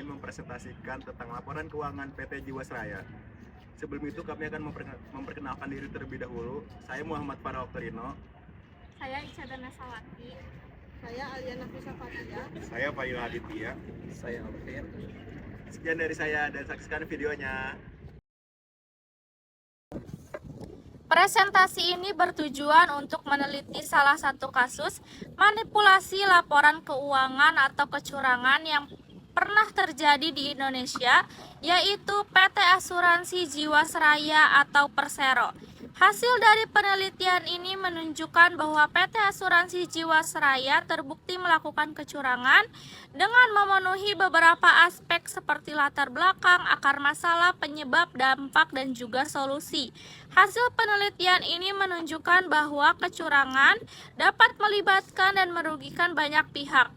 mempresentasikan tentang laporan keuangan PT Jiwasraya. Sebelum itu kami akan memperkenalkan diri terlebih dahulu. Saya Muhammad Farah Oktorino. Saya Ica Danasawati. Saya Aliana Fisa Fatia. Saya Fayul Haditya. Saya Alvin. Sekian dari saya dan saksikan videonya. Presentasi ini bertujuan untuk meneliti salah satu kasus manipulasi laporan keuangan atau kecurangan yang pernah terjadi di Indonesia, yaitu PT Asuransi Jiwasraya atau Persero. Hasil dari penelitian ini menunjukkan bahwa PT Asuransi Jiwasraya terbukti melakukan kecurangan dengan memenuhi beberapa aspek seperti latar belakang, akar masalah, penyebab, dampak, dan juga solusi. Hasil penelitian ini menunjukkan bahwa kecurangan dapat melibatkan dan merugikan banyak pihak,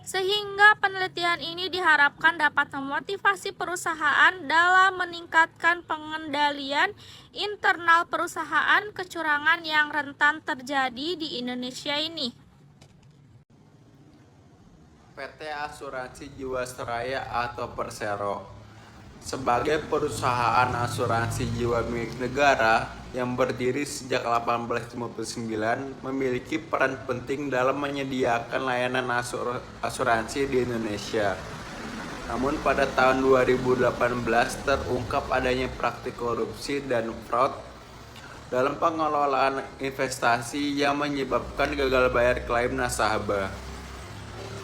sehingga penelitian ini diharapkan dapat memotivasi perusahaan dalam meningkatkan pengendalian internal perusahaan kecurangan yang rentan terjadi di Indonesia ini. PT Asuransi Jiwasraya atau Persero sebagai perusahaan asuransi jiwa milik negara yang berdiri sejak 1859 memiliki peran penting dalam menyediakan layanan asuransi di Indonesia. Namun pada tahun 2018 terungkap adanya praktik korupsi dan fraud dalam pengelolaan investasi yang menyebabkan gagal bayar klaim nasabah.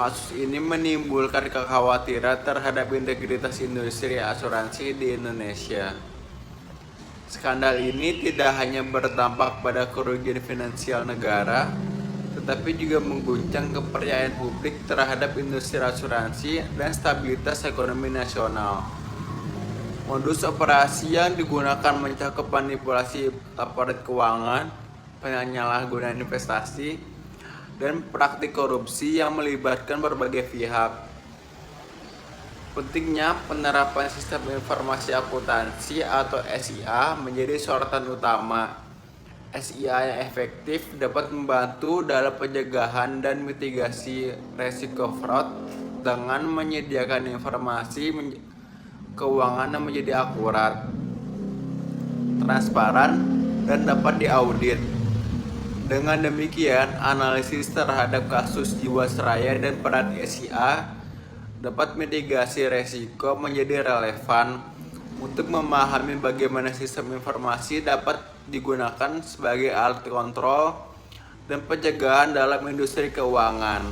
Kasus ini menimbulkan kekhawatiran terhadap integritas industri asuransi di Indonesia. Skandal ini tidak hanya berdampak pada kerugian finansial negara, tetapi juga mengguncang kepercayaan publik terhadap industri asuransi dan stabilitas ekonomi nasional. Modus operasi yang digunakan mencakup manipulasi laporan keuangan, penyalahgunaan investasi, dan praktik korupsi yang melibatkan berbagai pihak. Pentingnya penerapan sistem informasi akuntansi atau SIA menjadi sorotan utama. SIA yang efektif dapat membantu dalam pencegahan dan mitigasi resiko fraud dengan menyediakan informasi keuangan yang menjadi akurat, transparan, dan dapat diaudit. Dengan demikian, analisis terhadap kasus Jiwasraya dan peran SIA dapat mitigasi resiko menjadi relevan untuk memahami bagaimana sistem informasi dapat digunakan sebagai alat kontrol dan pencegahan dalam industri keuangan.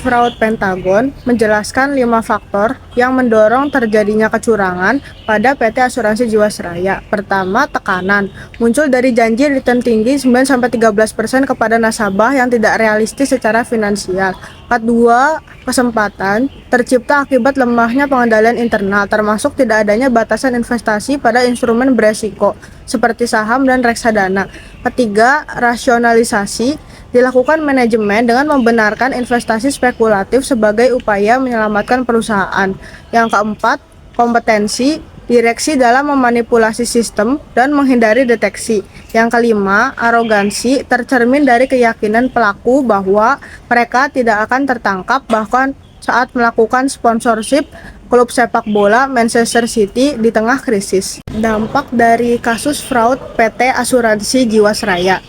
Fraud Pentagon menjelaskan 5 faktor yang mendorong terjadinya kecurangan pada PT Asuransi Jiwasraya. Pertama, tekanan. Muncul dari janji return tinggi 9-13% kepada nasabah yang tidak realistis secara finansial. Kedua, kesempatan tercipta akibat lemahnya pengendalian internal, termasuk tidak adanya batasan investasi pada instrumen beresiko seperti saham dan reksadana. Ketiga, rasionalisasi dilakukan manajemen dengan membenarkan investasi spekulatif sebagai upaya menyelamatkan perusahaan. Yang keempat, kompetensi direksi dalam memanipulasi sistem dan menghindari deteksi. Yang kelima, arogansi tercermin dari keyakinan pelaku bahwa mereka tidak akan tertangkap bahkan saat melakukan sponsorship klub sepak bola Manchester City di tengah krisis. Dampak dari kasus fraud PT Asuransi Jiwasraya.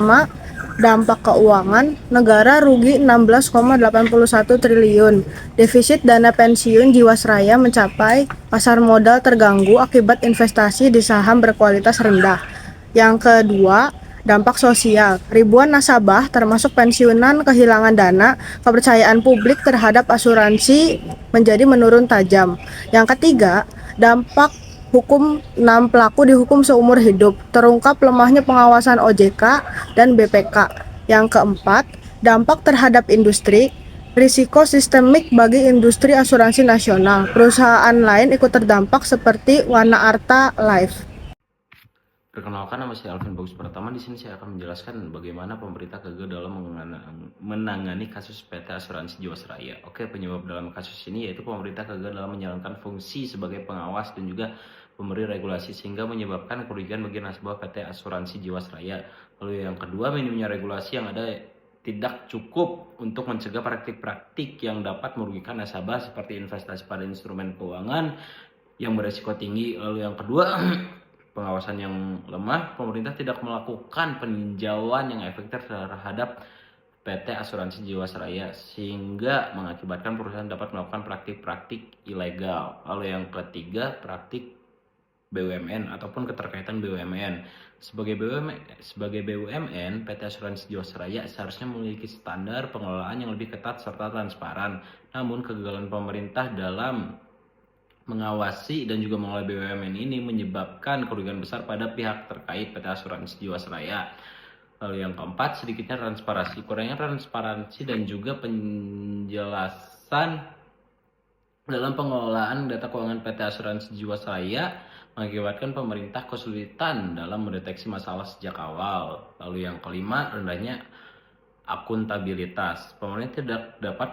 Dampak keuangan, negara rugi 16,81 triliun. Defisit dana pensiun Jiwasraya mencapai, pasar modal terganggu akibat investasi di saham berkualitas rendah. Yang kedua, dampak sosial. Ribuan nasabah termasuk pensiunan kehilangan dana, kepercayaan publik terhadap asuransi menjadi menurun tajam. Yang ketiga, dampak hukum, 6 pelaku dihukum seumur hidup. Terungkap lemahnya pengawasan OJK dan BPK. Yang keempat, dampak terhadap industri. Risiko sistemik bagi industri asuransi nasional. Perusahaan lain ikut terdampak seperti Wana Arta Life. Perkenalkan, nama saya Alvin Bagus Pratama. Di sini saya akan menjelaskan bagaimana pemerintah gagal dalam menangani kasus PT Asuransi Jiwasraya. Oke, penyebab dalam kasus ini yaitu pemerintah gagal dalam menjalankan fungsi sebagai pengawas dan juga pemberi regulasi sehingga menyebabkan kerugian bagi nasabah PT Asuransi Jiwasraya. Lalu yang kedua, minimnya regulasi yang ada tidak cukup untuk mencegah praktik-praktik yang dapat merugikan nasabah seperti investasi pada instrumen keuangan yang beresiko tinggi. Lalu yang kedua, pengawasan yang lemah. Pemerintah tidak melakukan peninjauan yang efektif terhadap PT Asuransi Jiwasraya sehingga mengakibatkan perusahaan dapat melakukan praktik-praktik ilegal. Lalu yang ketiga, praktik BUMN ataupun keterkaitan BUMN. Sebagai BUMN, PT Asuransi Jiwasraya seharusnya memiliki standar pengelolaan yang lebih ketat serta transparan. Namun kegagalan pemerintah dalam mengawasi dan juga mengelola BUMN ini menyebabkan kerugian besar pada pihak terkait PT Asuransi Jiwasraya. Lalu yang keempat, sedikitnya transparansi. Kurangnya transparansi dan juga penjelasan dalam pengelolaan data keuangan PT Asuransi Jiwasraya mengakibatkan pemerintah kesulitan dalam mendeteksi masalah sejak awal. Lalu yang kelima, rendahnya akuntabilitas. Pemerintah tidak dapat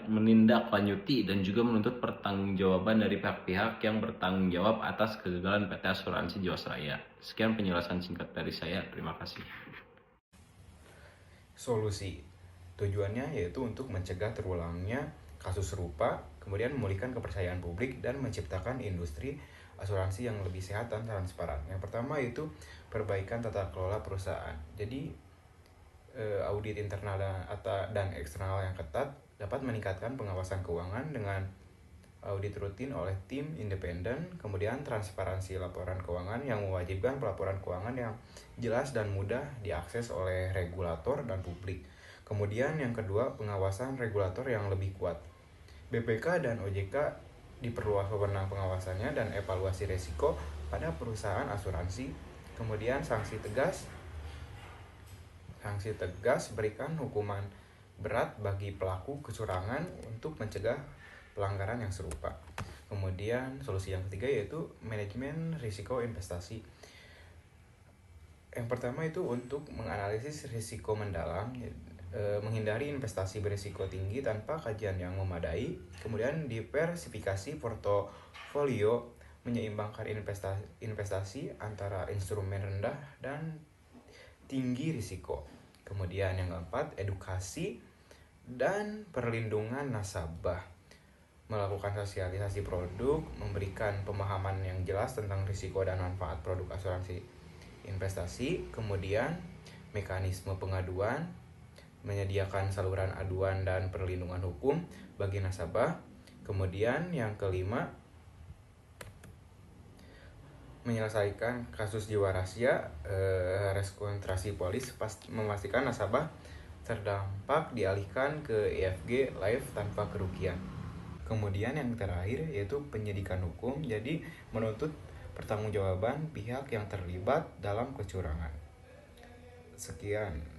menindaklanjuti dan juga menuntut pertanggungjawaban dari pihak-pihak yang bertanggung jawab atas kegagalan PT Asuransi Jiwasraya. Sekian penjelasan singkat dari saya. Terima kasih. Solusi tujuannya yaitu untuk mencegah terulangnya kasus serupa, kemudian memulihkan kepercayaan publik dan menciptakan industri asuransi yang lebih sehat dan transparan. Yang pertama itu perbaikan tata kelola perusahaan. Jadi audit internal dan eksternal yang ketat dapat meningkatkan pengawasan keuangan dengan audit rutin oleh tim independen, kemudian transparansi laporan keuangan yang mewajibkan pelaporan keuangan yang jelas dan mudah diakses oleh regulator dan publik. Kemudian yang kedua, pengawasan regulator yang lebih kuat. BPK dan OJK diperluas wewenang pengawasannya dan evaluasi risiko pada perusahaan asuransi. Kemudian sanksi tegas berikan hukuman berat bagi pelaku kecurangan untuk mencegah pelanggaran yang serupa. Kemudian solusi yang ketiga yaitu manajemen risiko investasi. Yang pertama itu untuk menganalisis risiko mendalam, menghindari investasi berisiko tinggi tanpa kajian yang memadai. Kemudian diversifikasi portofolio, menyeimbangkan investasi antara instrumen rendah dan tinggi risiko. Kemudian yang keempat, edukasi dan perlindungan nasabah, melakukan sosialisasi produk, memberikan pemahaman yang jelas tentang risiko dan manfaat produk asuransi investasi. Kemudian mekanisme pengaduan, menyediakan saluran aduan dan perlindungan hukum bagi nasabah. Kemudian yang kelima, menyelesaikan kasus jiwasraya, rekonstruksi polis, memastikan nasabah terdampak dialihkan ke EFG Life tanpa kerugian. Kemudian yang terakhir yaitu penyidikan hukum, jadi menuntut pertanggungjawaban pihak yang terlibat dalam kecurangan. Sekian.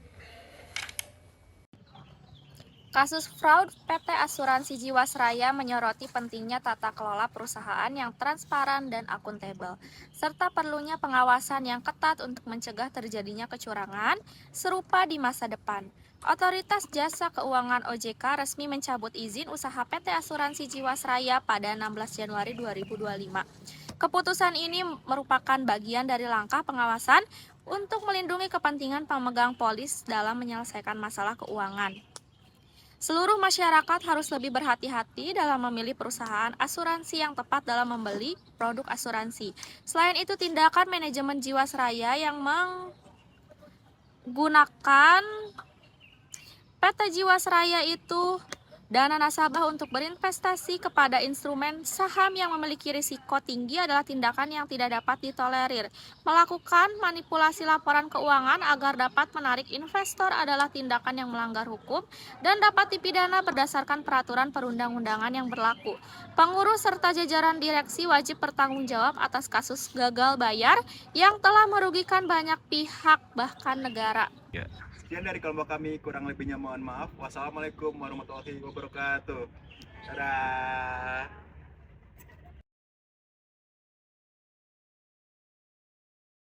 Kasus fraud PT Asuransi Jiwasraya menyoroti pentingnya tata kelola perusahaan yang transparan dan akuntabel, serta perlunya pengawasan yang ketat untuk mencegah terjadinya kecurangan serupa di masa depan. Otoritas Jasa Keuangan OJK resmi mencabut izin usaha PT Asuransi Jiwasraya pada 16 Januari 2025. Keputusan ini merupakan bagian dari langkah pengawasan untuk melindungi kepentingan pemegang polis dalam menyelesaikan masalah keuangan. Seluruh masyarakat harus lebih berhati-hati dalam memilih perusahaan asuransi yang tepat dalam membeli produk asuransi. Selain itu, tindakan manajemen Jiwasraya yang menggunakan PT Jiwasraya itu dana nasabah untuk berinvestasi kepada instrumen saham yang memiliki risiko tinggi adalah tindakan yang tidak dapat ditolerir. Melakukan manipulasi laporan keuangan agar dapat menarik investor adalah tindakan yang melanggar hukum dan dapat dipidana berdasarkan peraturan perundang-undangan yang berlaku. Pengurus serta jajaran direksi wajib bertanggung jawab atas kasus gagal bayar yang telah merugikan banyak pihak bahkan negara. Sekian dari kelompok kami, kurang lebihnya mohon maaf. Wassalamualaikum warahmatullahi wabarakatuh. Dadah.